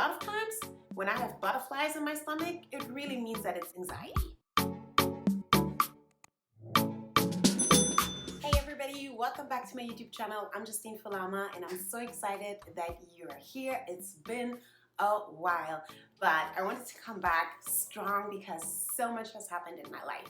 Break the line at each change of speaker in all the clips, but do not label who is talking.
lot of times when I have butterflies in my stomach, it really means that it's anxiety. Hey everybody, welcome back to my YouTube channel. I'm Justine Falama and I'm so excited that you're here. It's been a while, but I wanted to come back strong because so much has happened in my life.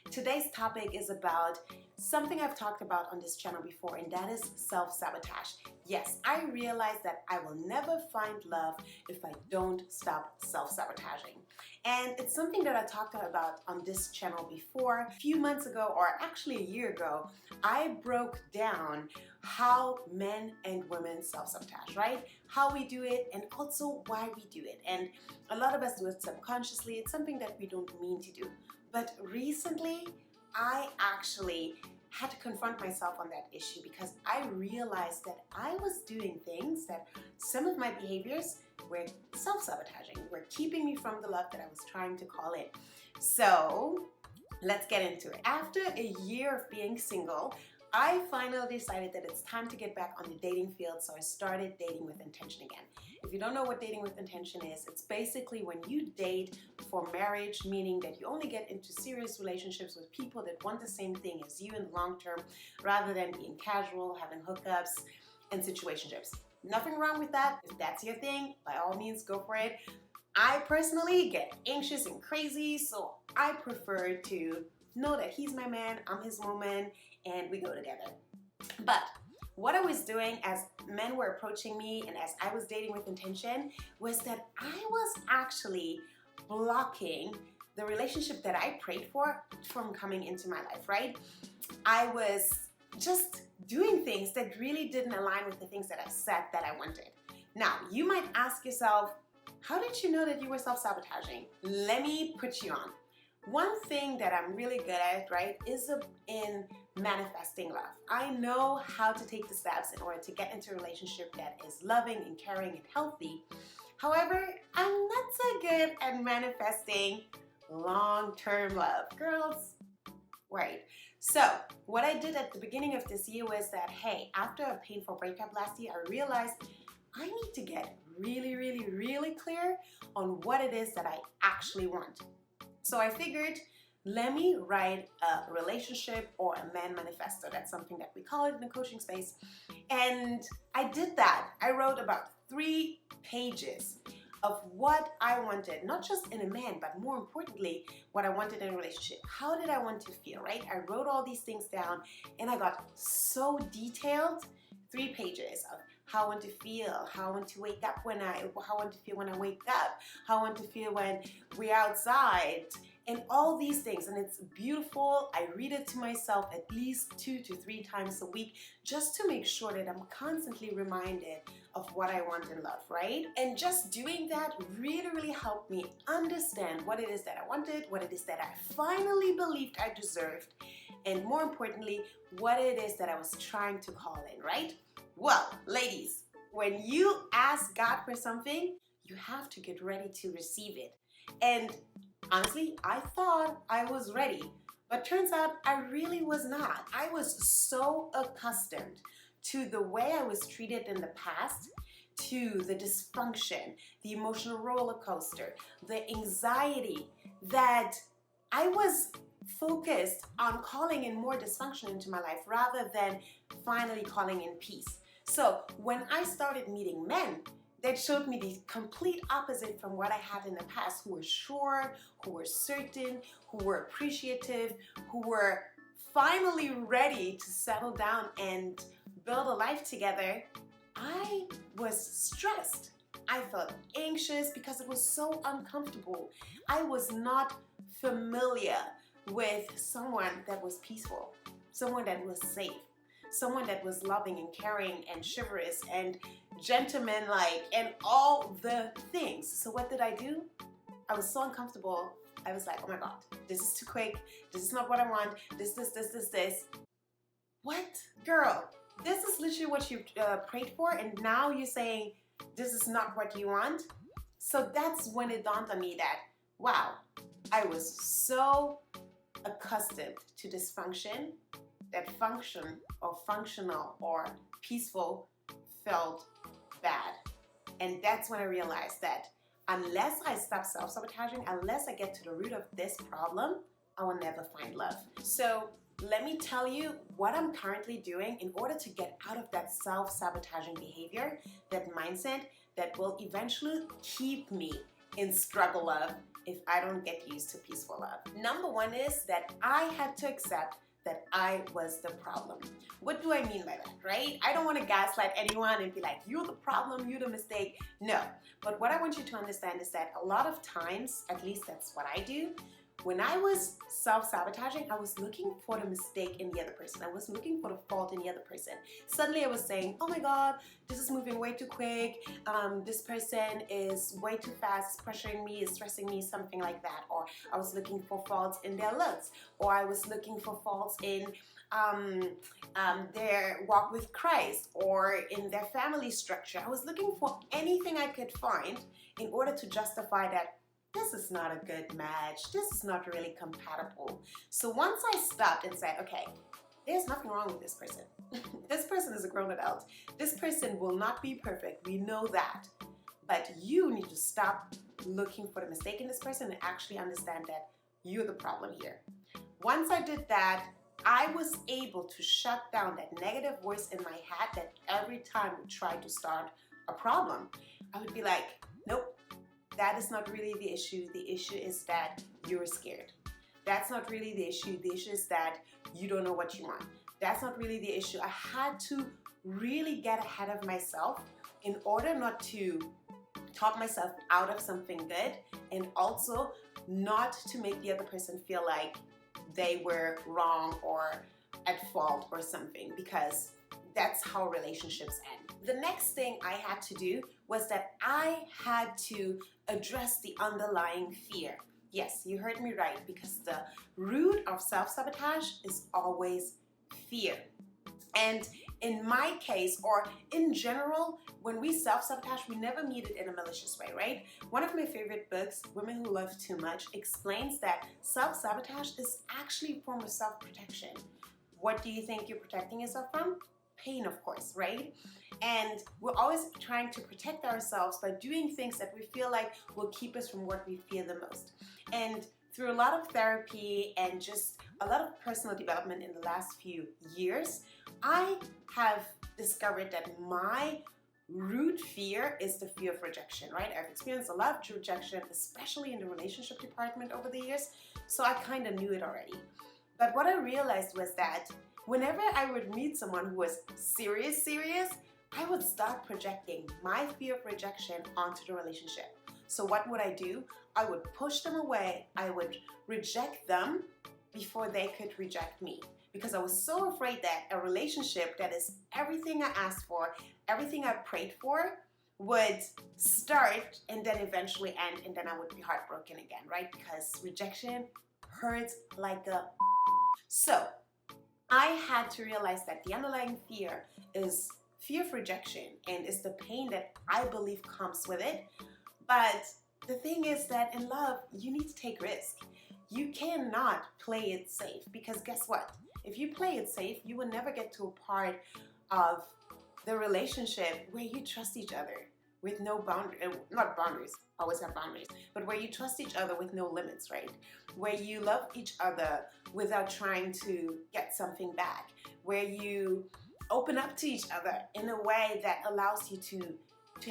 Today's topic is about something I've talked about on this channel before, and that is self-sabotage. Yes, I realize that I will never find love if I don't stop self-sabotaging. And it's something that I talked about on this channel before. A few months ago, or actually a year ago, I broke down how men and women self-sabotage, right? How we do it and also why we do it. And a lot of us do it subconsciously. It's something that we don't mean to do. But recently, I actually had to confront myself on that issue because I realized that I was doing things that some of my behaviors were self-sabotaging, were keeping me from the love that I was trying to call in. So let's get into it. After a year of being single, I finally decided that it's time to get back on the dating field, so I started dating with intention again. If you don't know what dating with intention is, it's basically when you date for marriage, meaning that you only get into serious relationships with people that want the same thing as you in the long term, rather than being casual, having hookups and situationships. Nothing wrong with that. If that's your thing, by all means, go for it. I personally get anxious and crazy, so I prefer to know that he's my man, I'm his woman, and we go together. But what I was doing as men were approaching me and as I was dating with intention was that I was actually blocking the relationship that I prayed for from coming into my life, right? I was just doing things that really didn't align with the things that I said that I wanted. Now, you might ask yourself, how did you know that you were self-sabotaging? Let me put you on. One thing that I'm really good at, right, is in manifesting love. I know how to take the steps in order to get into a relationship that is loving and caring and healthy. However, I'm not so good at manifesting long-term love. Girls, right. So what I did at the beginning of this year was that, hey, after a painful breakup last year, I realized I need to get really clear on what it is that I actually want. So I figured, let me write a relationship or a man manifesto. That's something that we call it in the coaching space. And I did that. I wrote about 3 pages of what I wanted, not just in a man, but more importantly, what I wanted in a relationship. How did I want to feel, right? I wrote all these things down and I got so detailed. 3 pages of how I want to feel, how I want to wake up how I want to feel when I wake up, how I want to feel when we're outside, and all these things. And it's beautiful. I read it to myself at least 2 to 3 times a week just to make sure that I'm constantly reminded of what I want in love, right? And just doing that really helped me understand what it is that I wanted, what it is that I finally believed I deserved, and more importantly, what it is that I was trying to call in, right? Well, ladies, when you ask God for something, you have to get ready to receive it. And honestly, I thought I was ready, but turns out I really was not. I was so accustomed to the way I was treated in the past, to the dysfunction, the emotional roller coaster, the anxiety, that I was focused on calling in more dysfunction into my life rather than finally calling in peace. So when I started meeting men that showed me the complete opposite from what I had in the past, who were sure, who were certain, who were appreciative, who were finally ready to settle down and build a life together, I was stressed. I felt anxious because it was so uncomfortable. I was not familiar with someone that was peaceful, someone that was safe, someone that was loving and caring and chivalrous and gentlemanlike and all the things. So what did I do? I was so uncomfortable. I was like, oh my God, this is too quick. This is not what I want. This. What? Girl, this is literally what you prayed for, and now you're saying this is not what you want? So that's when it dawned on me that, wow, I was so accustomed to dysfunction that function or functional or peaceful felt bad. And that's when I realized that unless I stop self-sabotaging, unless I get to the root of this problem, I will never find love. So let me tell you what I'm currently doing in order to get out of that self-sabotaging behavior, that mindset that will eventually keep me in struggle love if I don't get used to peaceful love. Number one is that I had to accept that I was the problem. What do I mean by that, right? I don't want to gaslight anyone and be like, you're the problem, you're the mistake. No, but what I want you to understand is that a lot of times, at least that's what I do, when I was self-sabotaging, I was looking for the mistake in the other person. I was looking for the fault in the other person. Suddenly I was saying, oh my God, this is moving way too quick. This person is way too fast, pressuring me, is stressing me, something like that. Or I was looking for faults in their looks. Or I was looking for faults in their walk with Christ or in their family structure. I was looking for anything I could find in order to justify that this is not a good match, this is not really compatible. So once I stopped and said, okay, there's nothing wrong with this person. This person is a grown adult. This person will not be perfect, we know that. But you need to stop looking for the mistake in this person and actually understand that you're the problem here. Once I did that, I was able to shut down that negative voice in my head that every time we tried to start a problem, I would be like, nope, that is not really the issue. The issue is that you're scared. That's not really the issue. The issue is that you don't know what you want. That's not really the issue. I had to really get ahead of myself in order not to talk myself out of something good, and also not to make the other person feel like they were wrong or at fault or something, because that's how relationships end. The next thing I had to do was that I had to address the underlying fear. Yes, you heard me right, because the root of self-sabotage is always fear. And in my case, or in general, when we self-sabotage, we never mean it in a malicious way, right? One of my favorite books, Women Who Love Too Much, explains that self-sabotage is actually a form of self-protection. What do you think you're protecting yourself from? Pain, of course, right? And we're always trying to protect ourselves by doing things that we feel like will keep us from what we fear the most. And through a lot of therapy and just a lot of personal development in the last few years, I have discovered that my root fear is the fear of rejection, right? I've experienced a lot of rejection, especially in the relationship department over the years, so I kind of knew it already. But what I realized was that whenever I would meet someone who was serious, I would start projecting my fear of rejection onto the relationship. So what would I do? I would push them away. I would reject them before they could reject me, because I was so afraid that a relationship that is everything I asked for, everything I prayed for, would start and then eventually end, and then I would be heartbroken again, right? Because rejection hurts like a... So I had to realize that the underlying fear is fear of rejection, and it's the pain that I believe comes with it. But the thing is that in love, you need to take risk. You cannot play it safe, because guess what? If you play it safe, you will never get to a part of the relationship where you trust each other with no boundaries, not boundaries, always have boundaries, but where you trust each other with no limits, right? Where you love each other without trying to get something back, where you open up to each other in a way that allows you to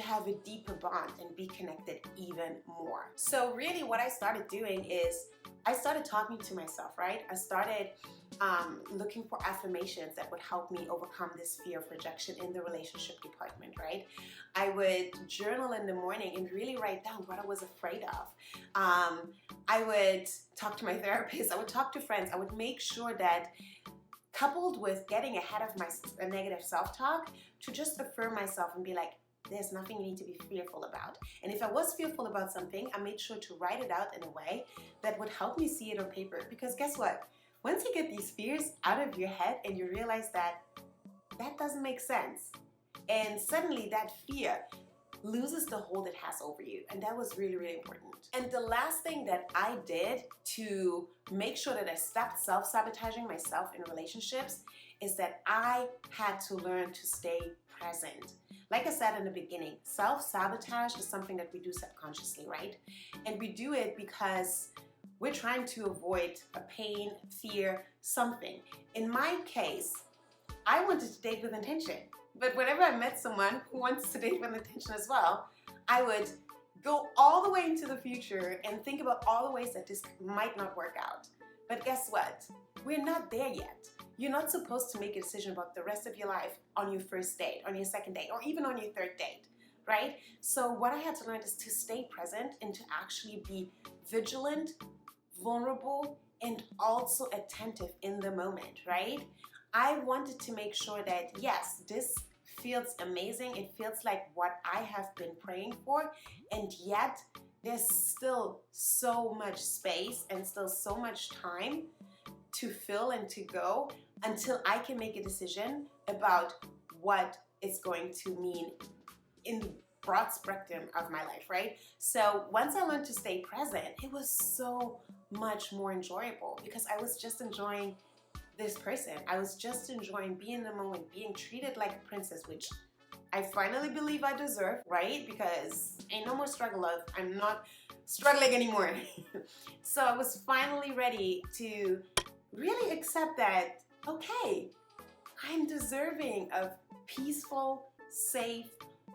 have a deeper bond and be connected even more. So really what I started doing is I started talking to myself, right? I started looking for affirmations that would help me overcome this fear of rejection in the relationship department, right? I would journal in the morning and really write down what I was afraid of. I would talk to my therapist, I would talk to friends, I would make sure that, coupled with getting ahead of my negative self-talk, to just affirm myself and be like, there's nothing you need to be fearful about. And if I was fearful about something, I made sure to write it out in a way that would help me see it on paper. Because guess what? Once you get these fears out of your head and you realize that that doesn't make sense, and suddenly that fear loses the hold it has over you. And that was really, really important. And the last thing that I did to make sure that I stopped self-sabotaging myself in relationships is that I had to learn to stay present. Like I said in the beginning, self-sabotage is something that we do subconsciously, right? And we do it because we're trying to avoid a pain, fear, something. In my case, I wanted to date with intention. But whenever I met someone who wants to date with intention as well, I would go all the way into the future and think about all the ways that this might not work out. But guess what? We're not there yet. You're not supposed to make a decision about the rest of your life on your first date, on your second date, or even on your third date, right? So what I had to learn is to stay present and to actually be vigilant, vulnerable, and also attentive in the moment, right? I wanted to make sure that, yes, this feels amazing. It feels like what I have been praying for, and yet there's still so much space and still so much time to fill and to go until I can make a decision about what it's going to mean in the broad spectrum of my life, right? So once I learned to stay present, it was so much more enjoyable because I was just enjoying this person. I was just enjoying being in the moment, being treated like a princess, which I finally believe I deserve, right? Because ain't no more struggle, love. I'm not struggling anymore. So I was finally ready to really accept that, okay, I'm deserving of peaceful, safe,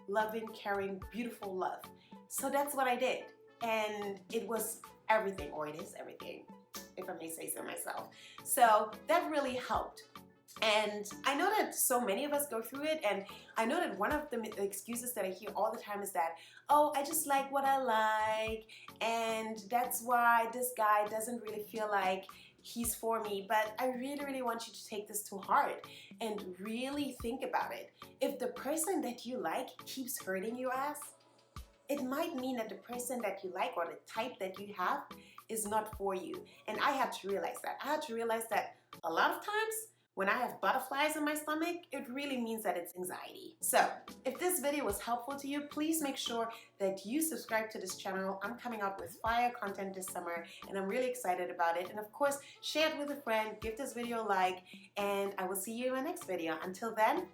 loving, caring, beautiful love. So that's what I did. And it was everything, or it is everything, if I may say so myself. So that really helped. And I know that so many of us go through it, and I know that one of the excuses that I hear all the time is that, oh, I just like what I like, and that's why this guy doesn't really feel like he's for me. But I really, really want you to take this to heart and really think about it. If the person that you like keeps hurting your ass, it might mean that the person that you like or the type that you have is not for you. And I had to realize that. I had to realize that a lot of times when I have butterflies in my stomach, it really means that it's anxiety. So if this video was helpful to you, please make sure that you subscribe to this channel. I'm coming out with fire content this summer and I'm really excited about it. And of course, share it with a friend, give this video a like, and I will see you in my next video. Until then,